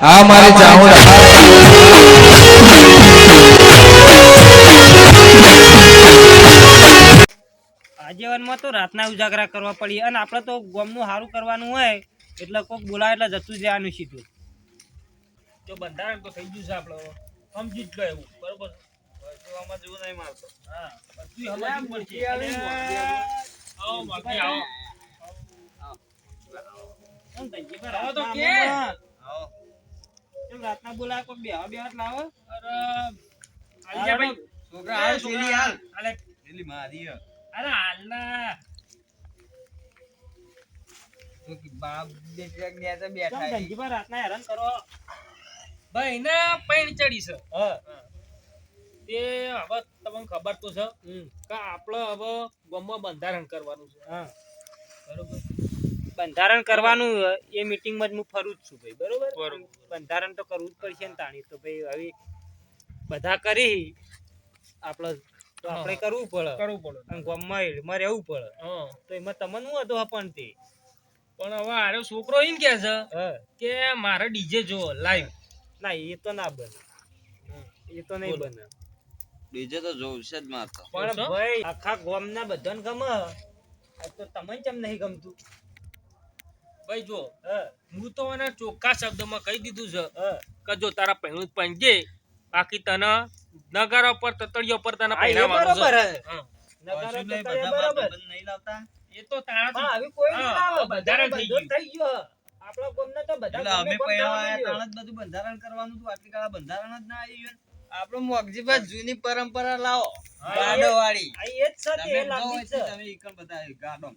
આ મારે ચાવડા આજીવનમાં તો રાતના ઉજાગરા કરવા પડી અને આપણે તો ગામનું સારું કરવાનું હોય એટલે કોઈક બોલાવે એટલે જતું જ રહેવાનું સીધું. જો બંધારણ તો થઈ ગયું છે આપણે સમજી જ ગયો એવું બરોબર આમાં જેવું નહીં મારતો હા બધું સમજવું પડશે આવો બાકી આવો આવો તો કે આવો કેમ રાતના બોલાવે કોઈ બેહવા બેહવા લાવો. અરે આલિયા ભાઈ છોકરા હાલ પેલી હાલ અલે પેલી મારી અરે હાલના તો કે બાપ બે ટ્રેક ને તો કેમ બેઠા ધનજીભાઈ રાતના હેરાન કરો? ભાઈ ને પૈણ ચડી છે હા. તે હવે તમને ખબર તો છે કે આપણે હવે ગામમાં બંધારણ કરવાનું છે હા. બરોબર બંધારણ કરવાનું એ મીટિંગમાં જ હું ફરું જ છું ભાઈ બરોબર. બરોબર. બંધારણ તો કરવું જ પડશે ને તાણી તો ભાઈ હવે બધા કરી આપણે તો આપણે કરવું પડે અને ગામમાં એમાં રહેવું પડે હા તો એમાં તમને શું હતું પણ તે પણ હવે આરો છોકરો એમ કે છે હા કે મારે ડીજે જો લાઈવ ના એ તો ના બને એ તો નહીં બને ડીજે તો જોશે જ મારતો પણ ભાઈ આખા ગામના બધાને ગમે આ તો તમને કેમ નહીં ગમતું? ભાઈ જો હા હું તો એને ચોખ્ખા શબ્દમાં કહી દીધું છે હા કે જો તારા પહેલું પંજે બાકી તને નગારા પર તતડિયો પર તને હા, એ પહેરાવાનું બરોબર છે હે. હા. નકારો તો નહીં, કરે બધા બરોબર. બંધ નહીં લાવતા એ તો તારા હા, આવી કોઈ નહીં હા, આવે. બંધારણ બધાને થઈ બંધો જ થઈ ગયો. આપણા ગામને તો બધા એટલે ગામે અમે ગામ પહેલા થવા આયા માંડ્યો. તાણ જ બધું બંધારણ કરવાનું હતું આટલી કાળા બંધારણ જ ના આવી ગયું આપણો મોગજીબા જૂની પરંપરા લાવો હા, ગાડો વાળી આ એ જ છે તે, તમે એ લાગી જ છે. તમે ઈકણ બધા ગાડો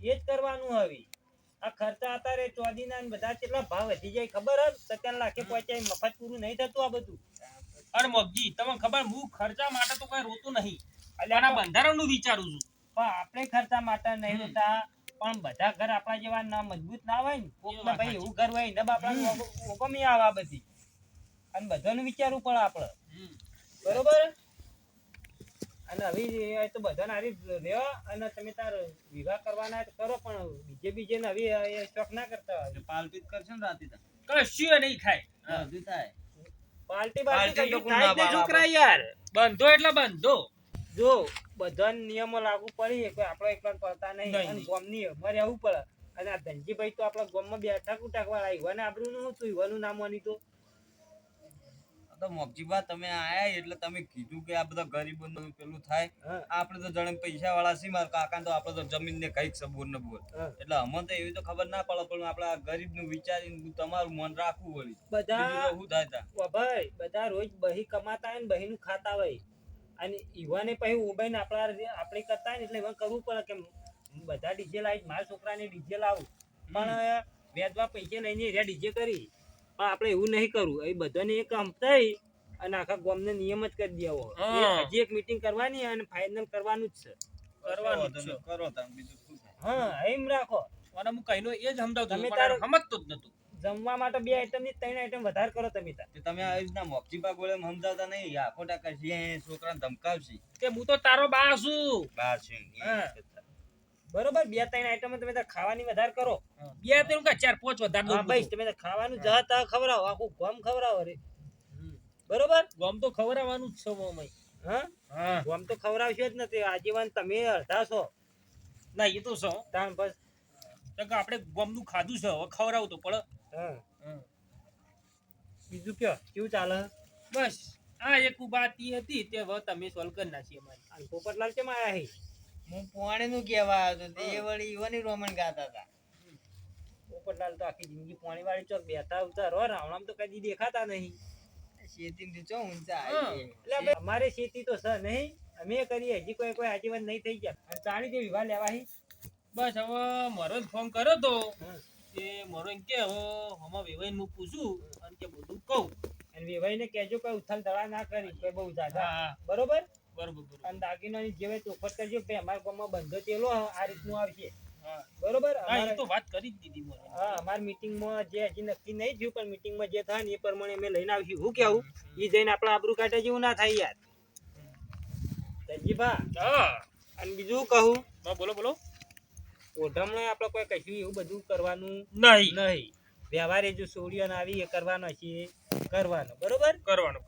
એ જ કરવાનું હવે. આ ખર્ચા અત્યારે ચોદીના ને બધા કેટલા ભાવ વધી જાય ખબર હે? 57 લાખે પહોંચાય મફત પૂરું નહીં થતું આ બધું. અરે મોગજી તમને ખબર હું ખર્ચા માટે તો કઈ રોતું નહીં એટલે આના બંધારણનું વિચારું છું પણ આપણે ખર્ચા માટે નહીં હોતા પણ બધા ઘર આપણા જેવા ના મજબૂત ના હોય ને કોકના ભાઈ એવું ઘર હોય ને બાપડા ઓગમી આવા બધી અને બધાનું વિચારવું પડે આપણે બરોબર. અને હવે એ તો બધાને હારી લેવા અને તમે તાર વિવાહ કરવાના હોય તો કરો પણ બીજે ને હવે એ શોખ ના કરતા હોય. પાલપીત કરશે ને રાતે તો કશું નહીં થાય બધું થાય પાર્ટી પાર્ટી કશું તો થાય જ ના નહીં છોકરા યાર. બંધો એટલે બંધો જો બધા નિયમો લાગુ પડી કોઈ આપણો એકલા પડતા નહીં નહીં, અને નહીં. ગામની અમારે આવવું પડે અને આ ધનજીભાઈ તો આપણા ગામમાં બેઠા કુટાક વાળા ઈવાને આપણું નું હતું ઈવાનું નામ માની તો આ તો મોગજીબા તમે આયા એટલે તમે કીધું કે આ બધા ગરીબોનું પેલું થાય હા. આપણે તો જણે પૈસા વાળા છીએ મારા કાકા તો આપણે તો જમીન ને કઈક સબૂર ને બોર હા. એટલે અમને તો એવી તો ખબર ના પડે પણ આપણે આ ગરીબ નું વિચારીને તમારું મન રાખવું વળી બધા બીજું તો શું થાય તા? ઓ ભાઈ બધા રોજ બહી કમાતા હોય ને બહીનું ખાતા હોય અને ઈવાને પછી ઉભાઈને આપણે કરતા હોય ને એટલે ઈવાને કરવું પડે કે બધા ડીજે લાવી મારા છોકરાને ડીજે લાવું પણ વેચવા પૈસે લઈને રહ્યા ડીજે કરી પણ આપણે એવું નહીં કરવું એ બધાને એક હમતાઈ અને આખા ગામને નિયમ જ કરી દેવો હા. હજી એક મીટિંગ કરવાની અને ફાઇનલ કરવાનું જ છે. કરવાનું જ છે. કરો તમે બીજું શું થાય હા એમ રાખો. અને હું કઈનો એ જ સમજાવતો તમે હતો, તારે- પણ સમજતો જ નતો જમવા માટે 2 આઈટમ ની 3 આઈટમ વધારે કરો તમે તાર. તે તમે આવી રીતના મોગજીબા ગોળે સમજાવતા નહીં આખો ટકા છે છોકરાને ધમકાવશે કે હું તો તારો બા છું બાર છે હા. બરોબર 2-3 આઈટમ તમે તાર ખાવાની વધારે કરો. બે તેમ કે 4-5 વધારે હા દઉં ભાઈ બધું. તમે તો ખાવાનું જતા ખવડાવો આખું ગામ ખવડાવો રે બરોબર. ગમ તો ખવડાવવાનું જ છે મોમાઈ. હા હા ગામ તો ખવડાવશો જ નથી આજીવન તમે અડધા છો ના એ તો છે તાણ બસ. તો કે આપણે ગમનું ખાધું છે હવે ખવડાવવું તો પડે હા બીજું કયો કેવું ચાલે? બસ આ એક વાત ઈ હતી તે હવે તમે સોલ્વ કરી નાખી અમારી અને પોપટલાલ કેમ આયા હે? હું પોણે નું કેવા આવ્યો તો તે વળી ઈવાની રોમન ગાતા હતા પોપટલાલ તો આખી જિંદગી પાણી વાળી ચોક બેઠા ઉતારો રાવણામ તો કદી દેખાતા નહીં. શેતી ચો ઊંચા હા. આવી એટલે ભાઈ અમારે ખેતી તો છે નહીં અમે કરીએ હજી કોઈ આજીવન નહીં થઈ ગયા અને તાણી જે વિવાહ લેવા હી. બસ હવે મારો જ ફોન કર્યો તો હા. કે મારો એમ કે હવે હમણાં વેવાઈને હું પૂછું અને કે બધું કહું અને વેવાઈને કહેજો કોઈ ઉથલ દળા ના કરી કોઈ બહુ જાજા હા બરોબર. બરોબર બરોબર અને દાગીનાની જેવે ચોખવટ કરજો કે અમારા ગામમાં બંધો તેલો આ રીતનું આવશે હા બરોબર. હા, એ અમારે તો વાત કરી જ દીધી મને હા અમારી મીટિંગમાં જે હજી નક્કી નહીં થયું પણ મીટિંગમાં જે થાય ને એ પ્રમાણે અમે લઈને આવીશું. હું કેવું એ જઈને આપણે આબરૂ કાઢે જેવું ના થાય યાર. તજીભા હા અને બીજું કહું બોલો બોલો ઓઢમણે આપણે કોઈ કશું એવું બધું કરવાનું નહીં નહીં. વ્યવહારે જો સોડિયો આવી એ કરવાનો છે એ કરવાનો બરોબર. કરવાનું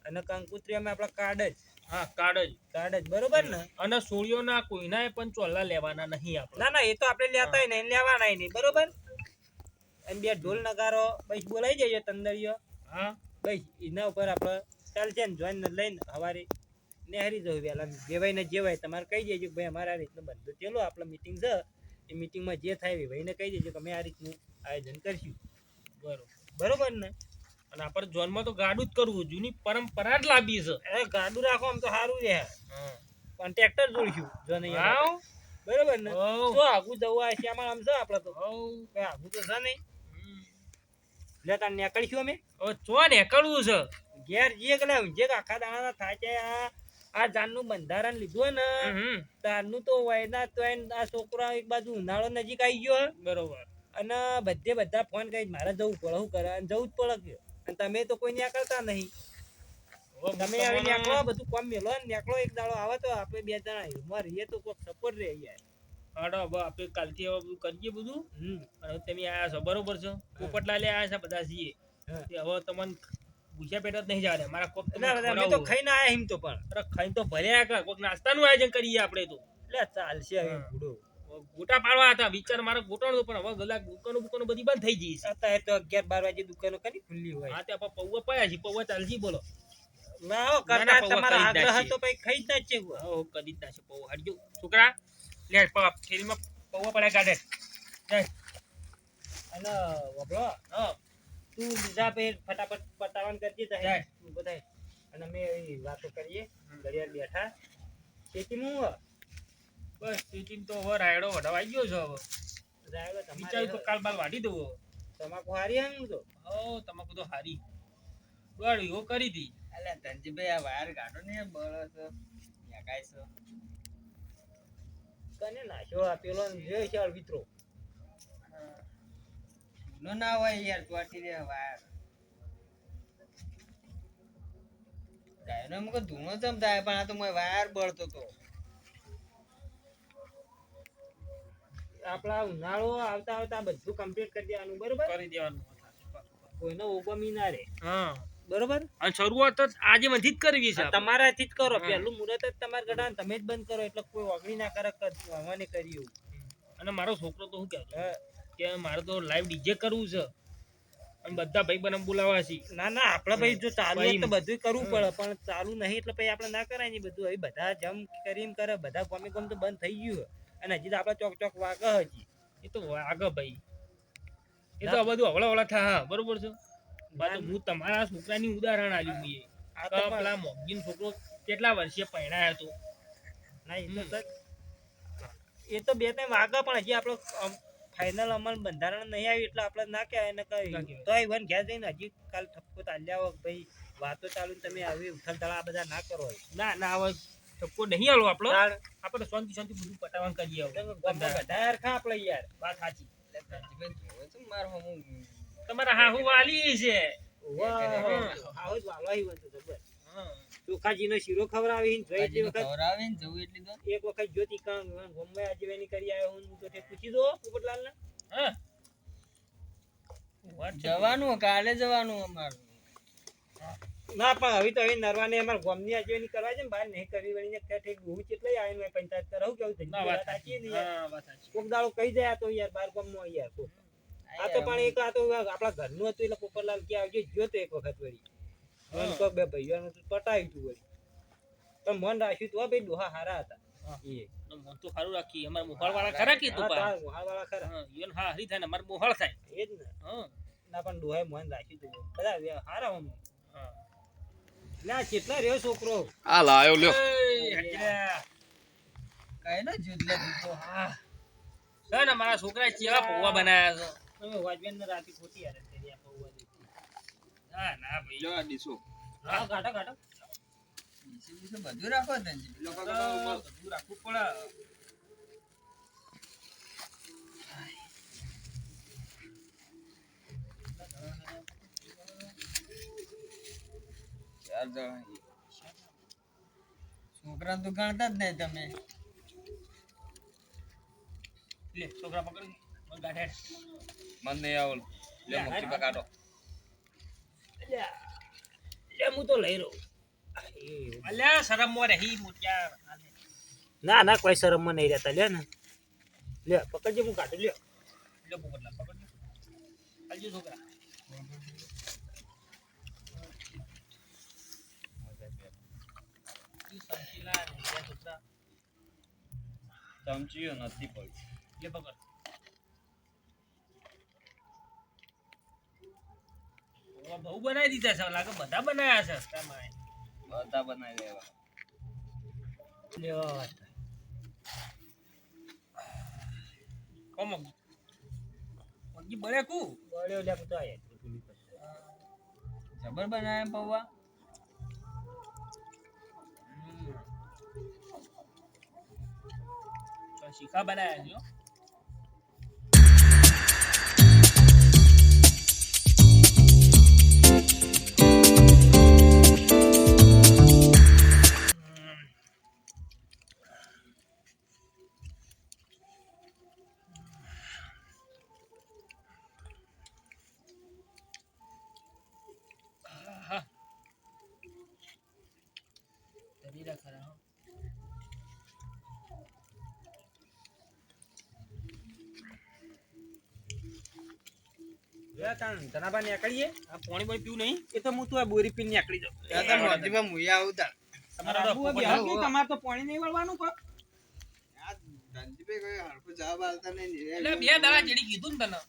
અને કંકુત્રીમાં આપણા કાર્ડ હા કાર્ડ જ બરોબર ને. અને સોળીઓના કોઈનાય પણ ચોલ્લા લેવાના નહીં આપણે. ના એ તો આપણે લેતા નહીં લેવાના નહીં બરોબર. અને બે ઢોલ નગારો બસ બોલાઈ જઈએ તંદરીઓ. હા બસ એના ઉપર આપણે ચાલશે ને જોઈન લઈને સવારે નેહરી જવું વહેલા જેવાય ને જેવાય તમારે કહી દેજો કે ભાઈ અમારે આ રીતનું બધું ચલો આપણે મીટિંગ છે એ મીટિંગમાં જે થાય એ ભાઈને કહી દેજો કે અમે આ રીતનું આયોજન કરશું બરોબર ને. અને આપણે જોનમાં તો ગાડું જ કરવું જૂની પરંપરા જ લાવી છે. એ ગાડું રાખો આમ તો સારું રહે પણ ટ્રેક્ટર જોઈશું જો નહીં બરોબર ને. તો આગું જવું હશે આમાં આમ છે આપણે તો કઈ આગું તો છે નહીં. એટલે તાર નીકળીશું અમે હવે ચો નીકળવું છે ઘેર જઈએ કે જે આખા દાણા થાય છે આ જાનનું બંધારણ લીધું ને તારનું તો વયના તો આ છોકરા એક બાજુ ઉનાળો નજીક આવી ગયો બરોબર. અને બધા ફોન કરી મારે જવું પડે શું કરે અને જવું જ પડે અને તમે તો કોઈ નીકળતા નહીં. તમે હવે નીકળો બધું કામ મેલો ને નીકળો એક દાડો આવે તો આપણે બે જણા રહીએ તો કોઈ સપોર્ટ રહે યાર. હાડો હવે આપણે કાલથી હવે બધું કરીએ બધું. અને તમે આયા છો બરોબર છે પોપટલાલ આયા છે બધા છીએ હવે તમને ભૂસ્યા પેટ જ નહીં જવા મારા કોક અમે તો ખાઈને આયા એમ તો પણ અરે ખાઈને તો ભર્યા કે કોઈક નાસ્તાનું આયોજન કરીએ આપણે તો. એટલે ચાલશે હવે બુડો ગોટા પાડવા હતા વિચાર મારો ગોટાનો પણ હવે ગલા દુકાનો બધી બંધ થઈ ગઈ છે. અત્યારે તો 11-12 વાગે દુકાનો કરી ખુલ્લી હોય. હા ત્યાં પૌવા પડ્યા છે પૌવા ચાલજી બોલો. ના કરતા તમારા આગ્રહ તો ભાઈ ખાઈ જ છે હો કરી જ નાખે પૌવા હટજો છોકરા લે થેલીમાં પૌવા પડ્યા કાઢે અને વબળો તું બીજા પે ફટાફટ પટાવન કરજે જાય બધાય અને અમે વાતો કરીએ ઘડિયાળ બેઠા ખેતીમાં બસ સીટીમ તો હવે રાયડો વઢવાઈ ગયો છે હવે રાયડો વિચાર્યું તો કાલ બાલ વાઢી દઉં તમાકુ હારી આમ તો તમાકુ તો હારી ગાડી હો કરી દી. અલે ધનજીભાઈ આ વાયર કાઢો ને બળસ યાકાય છે કને નાશો આપેલો ને જે ચાલ મિત્રો નો ના હોય યાર તોટી રે વાયર ગાયનો મકો ધૂણો ચમ થાય પણ આ તો મોય વાયર બળતો તો. આપડા ઉનાળો આવતા બધું કમ્પ્લીટ કરી દેવાનું બરોબર કરી દેવાનું કોઈનો ઓગમી ના રે હા બરોબર. અને શરૂઆત જ આજે મથી જ કરવી છે તમારાથી જ કરો પેલું મુહૂર્ત જ તમારા ગઢા તમે જ બંધ કરો એટલે કોઈ ઓગળી ના કરે હવાને કર્યું. અને મારો છોકરો તો શું કહેતો કે મારે તો લાઈવ ડીજે કરવું છે અને બધા ભાઈ બને બોલાવા છે. ના આપણે ભાઈ જો ચાલુ હોય તો બધું કરવું પડે પણ ચાલુ નહીં એટલે પછી આપણે ના કરાય ને બધું હવે બધા જમ કરીમ કરે બધા ગમે ગમ તો બંધ થઈ ગયું અને હજી તો આપણે ચોક વાગે હજી એ તો વાગે ભાઈ એ તો બધું હવળા થા બરોબર છે. હું તમારા છોકરાની ઉદાહરણ આલ્યું મેં આ તો પેલા મોગીન છોકરો કેટલા વર્ષે પરણાયો હતો ના એ તો બે ત્રણ વાગે પણ હજી આપણો ફાઇનલ અમલ બંધારણ નહીં આવ્યું એટલે આપણે ના કહેવાય ને કઈ તો વન ઘેર જઈને હજી કાલ ઠપકો ચાલ્યા ભાઈ વાતો ચાલુ તમે આવી ઉથલ તળા બધા ના કરો ના હવે ઠપકો નહીં આલો આપણો આપણે શાંતિ બધું પટાવવાનું કરીએ બધા ખા આપણે યાર વાત સાચી. ધનજીભાઈ જોવો છો માર હમું તમારા હાહુ વાલી છે ચોખાજી નો શીરો ખવડાવી ખવરાવીને જવું એટલી તો એક વખત જ્યોતિ ગમે આજીવાની કરી આવ્યો હું તો તે પૂછી દો પોપટલાલ ને જવાનું કાલે જવાનું અમારું ના પણ હવે તો હવે નરવાને અમાર ગામની આજીવાની કરવા છે ને બહાર નહીં કરી વળીને ઠેઠ બહુ કેટલે આવીને પંચાયત કરાવું કેવું થઈ સાચી ને કોક દાડો કહી જાય તો યાર બાર ગામમાં યાર આ તો પણ એક આ તો આપણા ઘરનું હતું એટલે પોપટલાલ કે આવજો જો તો એક વખત વળી બે ભાઈઓનું પટાવ્યું તું વળી પણ મન રાખ્યું તું ભાઈ ડોહા હારા હતા મન તો સારું રાખી અમાર મોહાળ વાળા ખરા કે તું મોહાળ વાળા ખરા ઈવન હા હરી થાય ને અમાર મોહાળ થાય એ જ ને ના પણ ડોહાએ મન રાખ્યું તું બધા હારા હું ના કેટલા રહ્યો છોકરો આ લાયો લ્યો કઈ ના જુદલે દીધો હા ને મારા છોકરાએ કેવા પૌવા બનાયા છે તમે વાજબેન રાતી ખોટી યાર કરી આ પૌવા ના ભાઈ લ્યો આ ડીશો હા ગાટા બધું રાખો ધનજી લોકો બધું રાખવું પડે. છોકરા તો ગણતા જ નહીં તમે લે છોકરા પકડી મને ગાંઠે મન નહીં આવલ લે મોક્ષીબા કાઢો. હું તો લઈ રહ્યો અલ્યા શરમમાં રહી મોટિયા. ના ના કોઈ શરમમાં નહીં રહેતા લે ને લે પકડજે હું કાઢું લ્યો લે પોપટલા પકડજો. હાલજો છોકરા. ઈ સંચીલા ને લે છોકરા. ચમચીઓ નથી પડી. લે પકડ. ઓવા બહુ બનાવી દીધા છે લાગે બધા બનાયા છે તમારે. બધા બનાવી દેવા. લ્યો કોમ મગી બળે કુ. બળ્યો લે હું તો આયા જબર બનાવ્યા પૌવા. તો શીખા બનાયા છે હો. તરીરા ખરા હો. લે તાણ ધનાબા નીકળીએ આ પાણી બાઈ પીવું નહીં. એ તો હું તો આ બોરી પીને નીકળી જાઉં ત્યાં તો મોક્ષીબા મુયા આવતા. તમારો આબુ આ પોપટ બેહો કે તમારે તો પાણી નહીં વળવાનું કો આ ધનજીભાઈ કોઈ હરખું જવાબ આલતા નહીં. એટલે બે દાડા જેડી કીધું ને તને.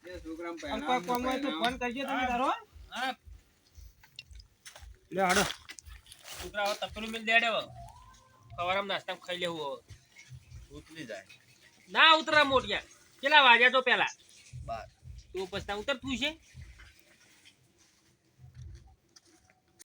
એ છોકરાને આમ કોઈ કોમ હોય તો ફોન કરજો તમે તારો હા લે હાડો છોકરા હવે તપેલું મિલ દેડે હવે. સવારમાં નાસ્તા ખાઈ લેવું હવે. ઉતરી જાય. ના ઉતરા મોટિયા. કેટલા વાગ્યા તો પેલા બાર. તું પછી ઉતરતું છે.